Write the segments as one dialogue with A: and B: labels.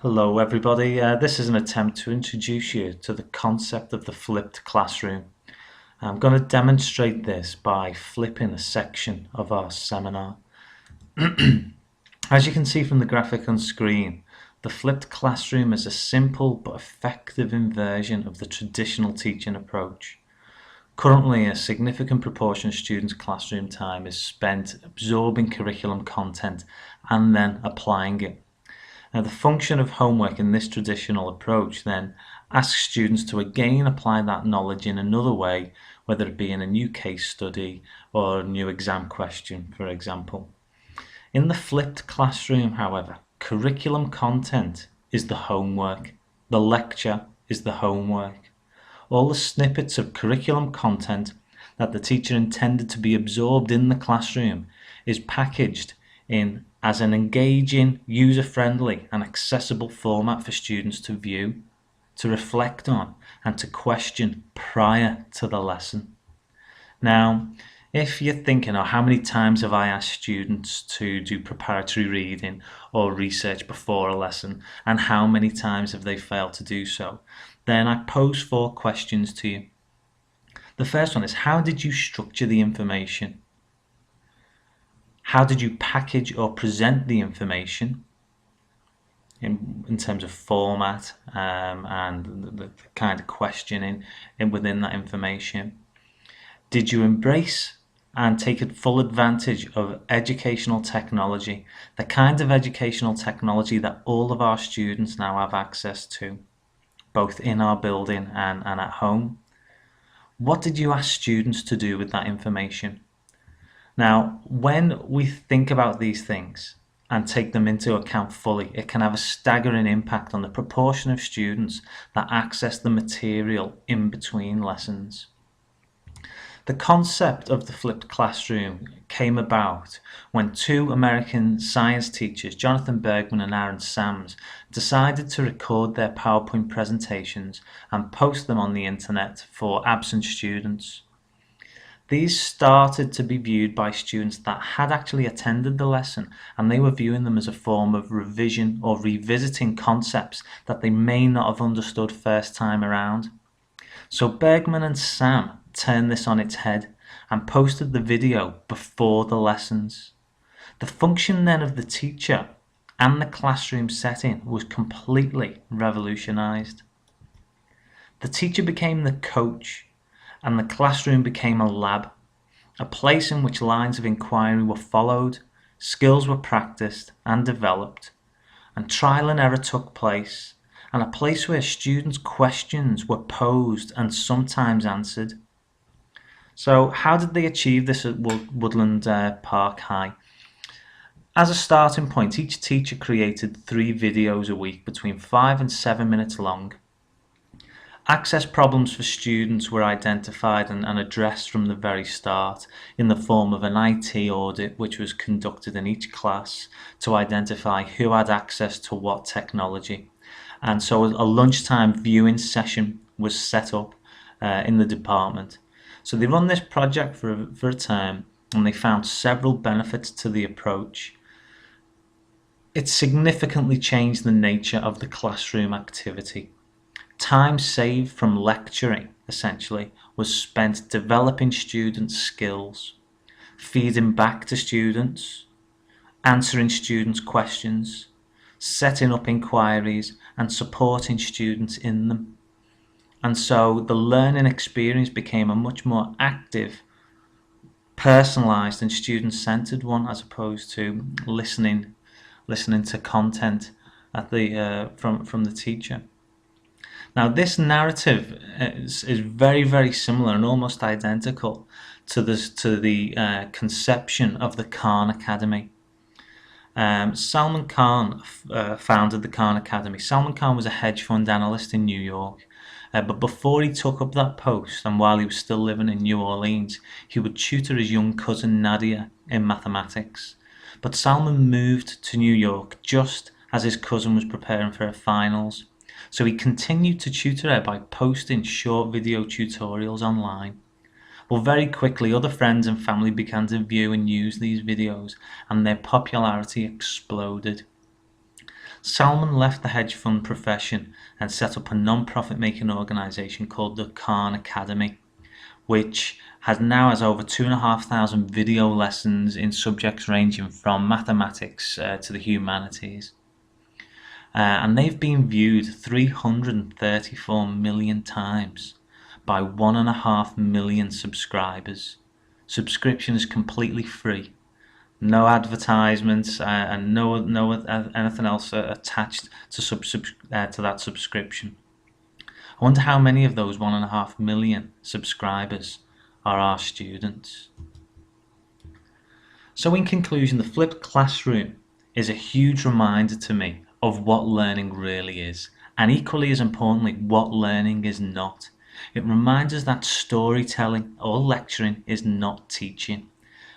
A: Hello everybody, this is an attempt to introduce you to the concept of the flipped classroom. I'm going to demonstrate this by flipping a section of our seminar. As you can see from the graphic on screen, the flipped classroom is a simple but effective inversion of the traditional teaching approach. Currently, a significant proportion of students' classroom time is spent absorbing curriculum content and then applying it. Now, the function of homework in this traditional approach then asks students to again apply that knowledge in another way, whether it be in a new case study or a new exam question, for example. In the flipped classroom, however, curriculum content is the homework, the lecture is the homework. All the snippets of curriculum content that the teacher intended to be absorbed in the classroom is packaged in as an engaging, user-friendly and accessible format for students to view, to reflect on and to question prior to the lesson. Now, if you're thinking, oh, how many times have I asked students to do preparatory reading or research before a lesson, and how many times have they failed to do so, then I pose 4 questions to you. The first one is, how did you structure the information? How did you package or present the information in terms of format and the kind of questioning within that information? Did you embrace and take full advantage of educational technology, the kind of educational technology that all of our students now have access to, both in our building and at home? What did you ask students to do with that information? Now, when we think about these things and take them into account fully, it can have a staggering impact on the proportion of students that access the material in between lessons. The concept of the flipped classroom came about when 2 American science teachers, Jonathan Bergman and Aaron Sams, decided to record their PowerPoint presentations and post them on the internet for absent students. These started to be viewed by students that had actually attended the lesson, and they were viewing them as a form of revision or revisiting concepts that they may not have understood first time around. So Bergman and Sam turned this on its head and posted the video before the lessons. The function then of the teacher and the classroom setting was completely revolutionized. The teacher became the coach, and the classroom became a lab, a place in which lines of inquiry were followed, skills were practiced and developed, and trial and error took place, and a place where students' questions were posed and sometimes answered. So how did they achieve this at Woodland Park High? As a starting point, each teacher created 3 videos a week between 5 and 7 minutes long. Access problems for students were identified and addressed from the very start in the form of an IT audit which was conducted in each class to identify who had access to what technology. And so a lunchtime viewing session was set up in the department. So they run this project for a term, and they found several benefits to the approach. It significantly changed the nature of the classroom activity. Time saved from lecturing, essentially, was spent developing students' skills, feeding back to students, answering students' questions, setting up inquiries, and supporting students in them. And so the learning experience became a much more active, personalised and student-centred one, as opposed to listening to content at from the teacher. Now, this narrative is very, very similar and almost identical to the conception of the Khan Academy. Salman Khan founded the Khan Academy. Salman Khan was a hedge fund analyst in New York, but before he took up that post and while he was still living in New Orleans, he would tutor his young cousin Nadia in mathematics. But Salman moved to New York just as his cousin was preparing for her finals. So he continued to tutor her by posting short video tutorials online. Well, very quickly other friends and family began to view and use these videos, and their popularity exploded. Salman left the hedge fund profession and set up a non-profit making organisation called the Khan Academy, which has over 2,500 video lessons in subjects ranging from mathematics to the humanities. And they've been viewed 334 million times by 1.5 million subscribers. Subscription is completely free. No advertisements and no anything else attached to that subscription. I wonder how many of those 1.5 million subscribers are our students. So in conclusion, the flipped classroom is a huge reminder to me of what learning really is, and equally as importantly, what learning is not. It reminds us that storytelling or lecturing is not teaching.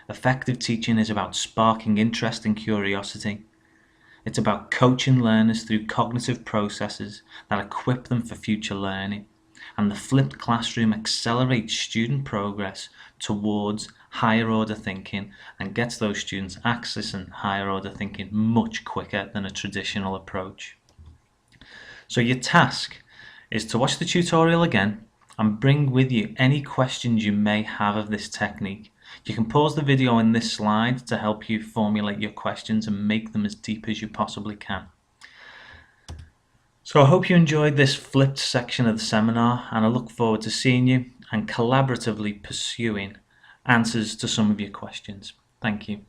A: Effective teaching is about sparking interest and curiosity. It's about coaching learners through cognitive processes that equip them for future learning. And the flipped classroom accelerates student progress towards higher order thinking and gets those students accessing higher order thinking much quicker than a traditional approach. So your task is to watch the tutorial again and bring with you any questions you may have of this technique. You can pause the video in this slide to help you formulate your questions and make them as deep as you possibly can. So I hope you enjoyed this flipped section of the seminar, and I look forward to seeing you and collaboratively pursuing answers to some of your questions. Thank you.